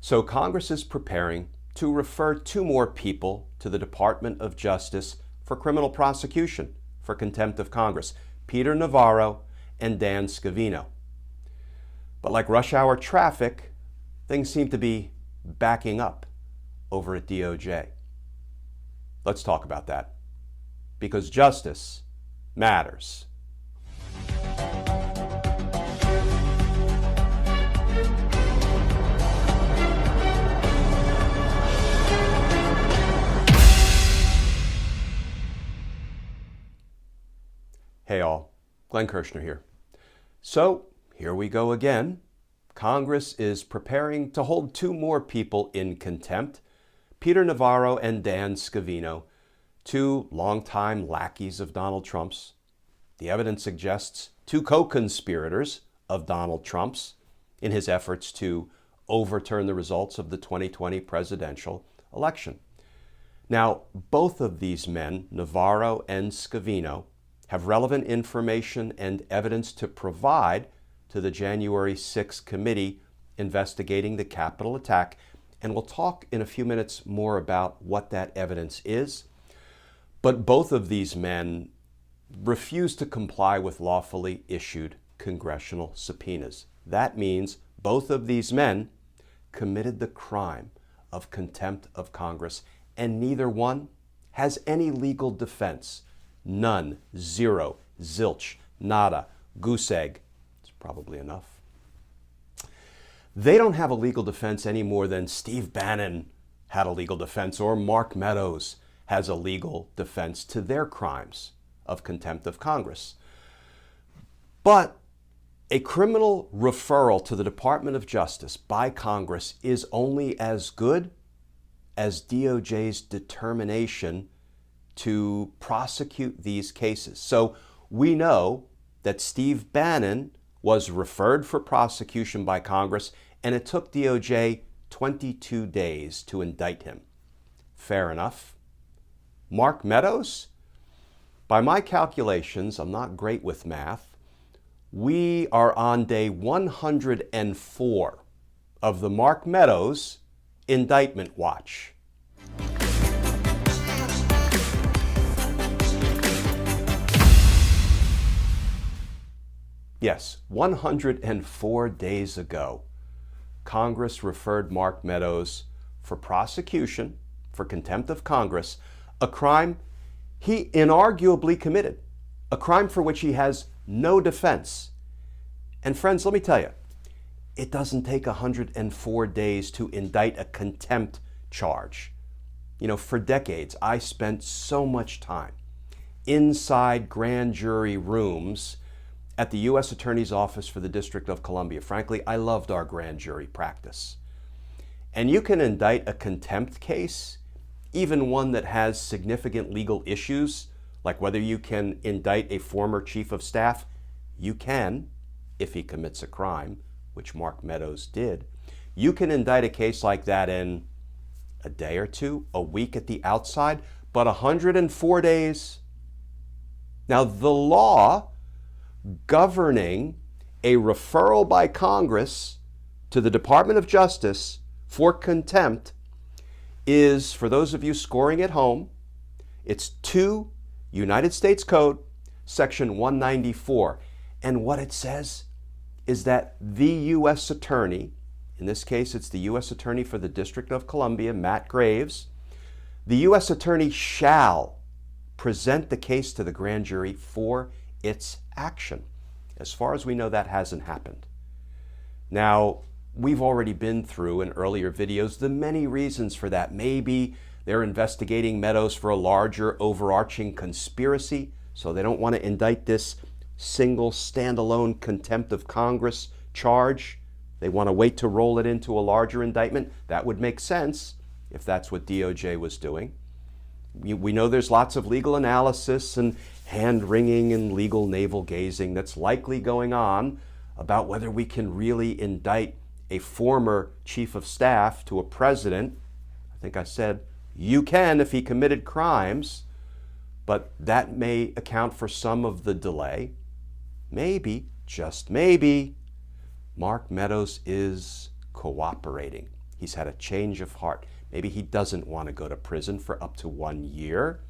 So Congress is preparing to refer two more people to the Department of Justice for criminal prosecution for contempt of Congress, Peter Navarro and Dan Scavino. But like rush hour traffic, things seem to be backing up over at DOJ. Let's talk about that, because justice matters. Hey all, Glenn Kirshner here. So here we go again. Congress is preparing to hold two more people in contempt, Peter Navarro and Dan Scavino, two longtime lackeys of Donald Trump's. The evidence suggests two co-conspirators of Donald Trump's in his efforts to overturn the results of the 2020 presidential election. Now, both of these men, Navarro and Scavino, have relevant information and evidence to provide to the January 6th committee investigating the Capitol attack, and we'll talk in a few minutes more about what that evidence is. But both of these men refuse to comply with lawfully issued congressional subpoenas. That means both of these men committed the crime of contempt of Congress, and neither one has any legal defense. None, zero, zilch, nada, goose egg. It's probably enough. They don't have a legal defense any more than Steve Bannon had a legal defense or Mark Meadows has a legal defense to their crimes of contempt of Congress. But a criminal referral to the Department of Justice by Congress is only as good as DOJ's determination to prosecute these cases. So we know that Steve Bannon was referred for prosecution by Congress, and it took DOJ 22 days to indict him. Fair enough. Mark Meadows? By my calculations, I'm not great with math, we are on day 104 of the Mark Meadows indictment watch. Yes, 104 days ago, Congress referred Mark Meadows for prosecution for contempt of Congress, a crime he inarguably committed, a crime for which he has no defense. And friends, let me tell you, it doesn't take 104 days to indict a contempt charge. You know, for decades, I spent so much time inside grand jury rooms at the U.S. Attorney's Office for the District of Columbia. Frankly, I loved our grand jury practice. And you can indict a contempt case, even one that has significant legal issues, like whether you can indict a former chief of staff. You can, if he commits a crime, which Mark Meadows did. You can indict a case like that in a day or two, a week at the outside, but 104 days. Now, the law governing a referral by Congress to the Department of Justice for contempt is, for those of you scoring at home, it's 2 United States Code, Section 194. And what it says is that the U.S. Attorney, in this case it's the U.S. Attorney for the District of Columbia, Matt Graves, the U.S. Attorney shall present the case to the grand jury for its action. As far as we know, that hasn't happened. Now, we've already been through in earlier videos the many reasons for that. Maybe they're investigating Meadows for a larger overarching conspiracy, so they don't want to indict this single standalone contempt of Congress charge. They want to wait to roll it into a larger indictment. That would make sense if that's what DOJ was doing. We know there's lots of legal analysis and hand-wringing and legal navel-gazing that's likely going on about whether we can really indict a former chief of staff to a president. I think I said you can if he committed crimes, but that may account for some of the delay. Maybe, just maybe, Mark Meadows is cooperating. He's had a change of heart. Maybe he doesn't want to go to prison for up to 1 year.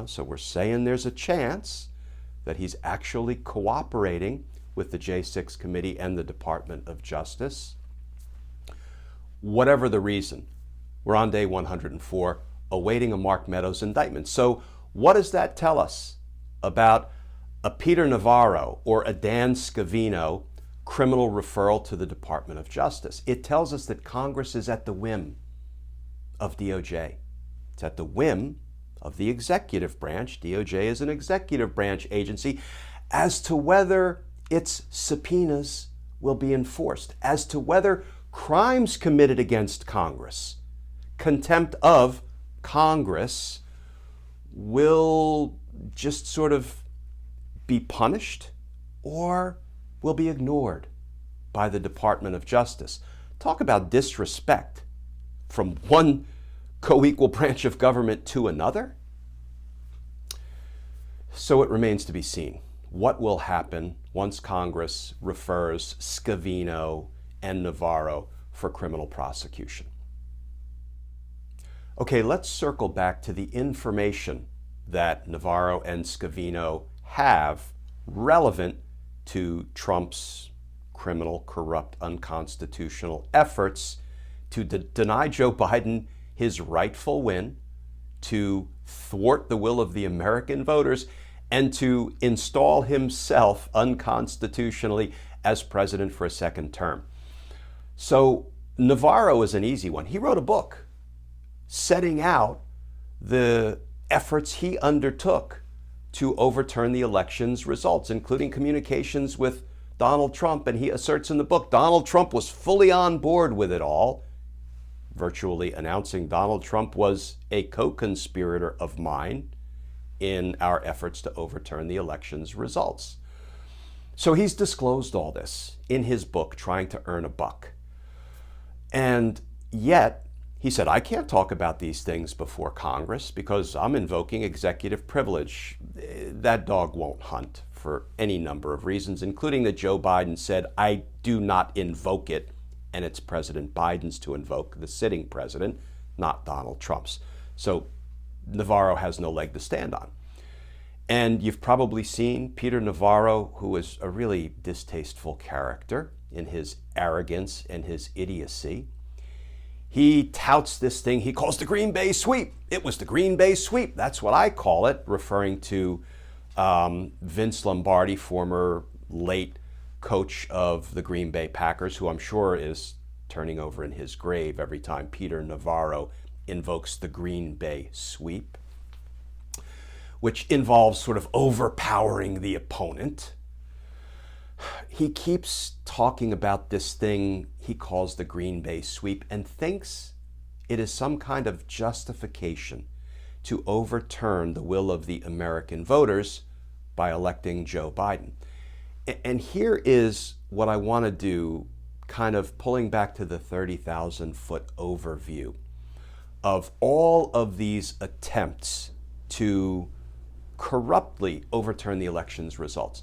So we're saying there's a chance that he's actually cooperating with the J6 committee and the Department of Justice. Whatever the reason, we're on day 104, awaiting a Mark Meadows indictment. So what does that tell us about a Peter Navarro or a Dan Scavino criminal referral to the Department of Justice? It tells us that Congress is at the whim of DOJ. It's at the whim of the executive branch. DOJ is an executive branch agency as to whether its subpoenas will be enforced, as to whether crimes committed against Congress, contempt of Congress, will just sort of be punished or will be ignored by the Department of Justice. Talk about disrespect from one co-equal branch of government to another. So it remains to be seen what will happen once Congress refers Scavino and Navarro for criminal prosecution. Okay, let's circle back to the information that Navarro and Scavino have relevant to Trump's criminal, corrupt, unconstitutional efforts to deny Joe Biden his rightful win, to thwart the will of the American voters, and to install himself unconstitutionally as president for a second term. So Navarro is an easy one. He wrote a book setting out the efforts he undertook to overturn the election's results, including communications with Donald Trump. And he asserts in the book, Donald Trump was fully on board with it all, virtually announcing Donald Trump was a co-conspirator of mine in our efforts to overturn the election's results. So he's disclosed all this in his book, Trying to Earn a Buck. And yet, he said, I can't talk about these things before Congress because I'm invoking executive privilege. That dog won't hunt for any number of reasons, including that Joe Biden said, I do not invoke it, and it's President Biden's to invoke, the sitting president, not Donald Trump's. So Navarro has no leg to stand on. And you've probably seen Peter Navarro, who is a really distasteful character in his arrogance and his idiocy. He touts this thing he calls the Green Bay sweep. It was the Green Bay sweep. That's what I call it, referring to Vince Lombardi, former late coach of the Green Bay Packers, who I'm sure is turning over in his grave every time Peter Navarro invokes the Green Bay sweep, which involves sort of overpowering the opponent. He keeps talking about this thing he calls the Green Bay sweep and thinks it is some kind of justification to overturn the will of the American voters by electing Joe Biden. And here is what I want to do, kind of pulling back to the 30,000-foot overview of all of these attempts to corruptly overturn the election's results.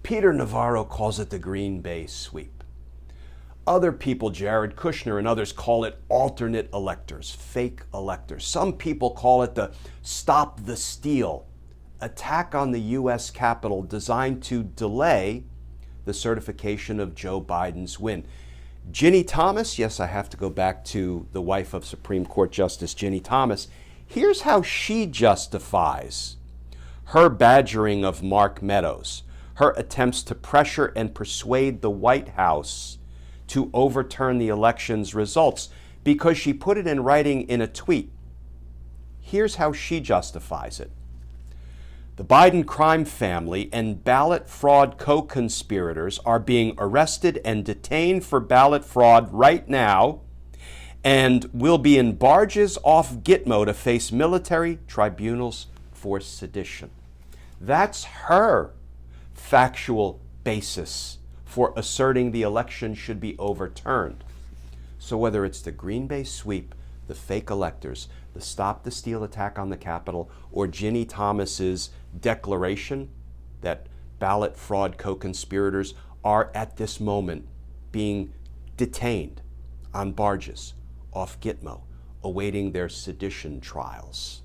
Peter Navarro calls it the Green Bay sweep. Other people, Jared Kushner and others, call it alternate electors, fake electors. Some people call it the Stop the Steal attack on the U.S. Capitol designed to delay the certification of Joe Biden's win. Ginny Thomas, yes, I have to go back to the wife of Supreme Court Justice Ginny Thomas. Here's how she justifies her badgering of Mark Meadows, her attempts to pressure and persuade the White House to overturn the election's results, because she put it in writing in a tweet. Here's how she justifies it. The Biden crime family and ballot fraud co-conspirators are being arrested and detained for ballot fraud right now and will be in barges off Gitmo to face military tribunals for sedition. That's her factual basis for asserting the election should be overturned. So whether it's the Green Bay sweep, the fake electors, the Stop the Steal attack on the Capitol, or Ginny Thomas's declaration that ballot fraud co-conspirators are at this moment being detained on barges off Gitmo, awaiting their sedition trials.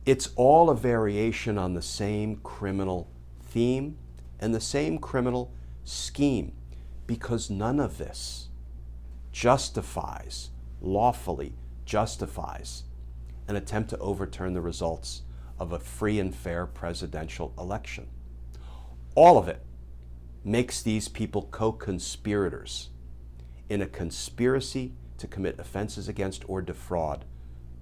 It's all a variation on the same criminal theme and the same criminal scheme, because none of this lawfully justifies an attempt to overturn the results of a free and fair presidential election. All of it makes these people co-conspirators in a conspiracy to commit offenses against or defraud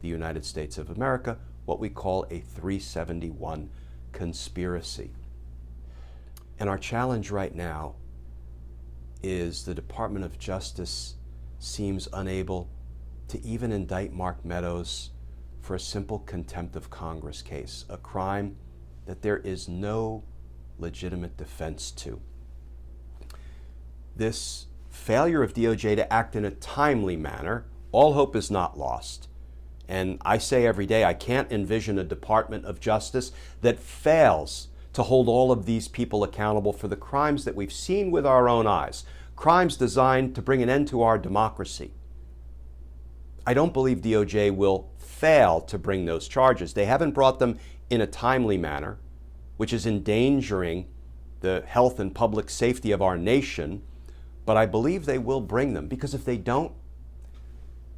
the United States of America, what we call a 371 conspiracy. And our challenge right now is the Department of Justice seems unable to even indict Mark Meadows for a simple contempt of Congress case, a crime that there is no legitimate defense to. This failure of DOJ to act in a timely manner, all hope is not lost. And I say every day, I can't envision a Department of Justice that fails to hold all of these people accountable for the crimes that we've seen with our own eyes, crimes designed to bring an end to our democracy. I don't believe DOJ will fail to bring those charges. They haven't brought them in a timely manner, which is endangering the health and public safety of our nation, but I believe they will bring them, because if they don't,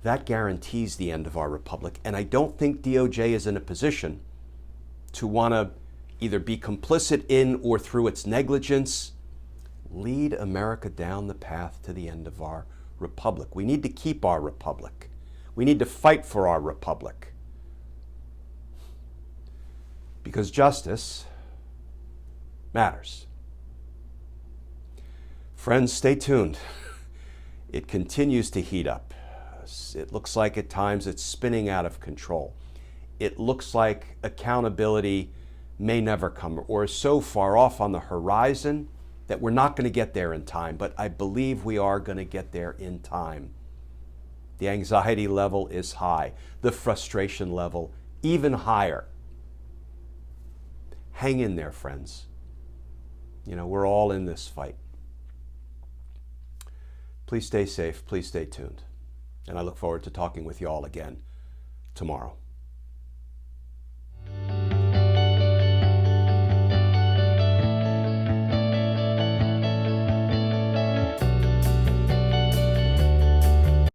that guarantees the end of our republic. And I don't think DOJ is in a position to want to either be complicit in or through its negligence lead America down the path to the end of our republic. We need to keep our republic. We need to fight for our republic. Because justice matters. Friends, stay tuned. It continues to heat up. It looks like at times it's spinning out of control. It looks like accountability may never come, or is so far off on the horizon that we're not going to get there in time, but I believe we are going to get there in time. The anxiety level is high, the frustration level even higher. Hang in there, friends. You know, we're all in this fight. Please stay safe, please stay tuned. And I look forward to talking with you all again tomorrow.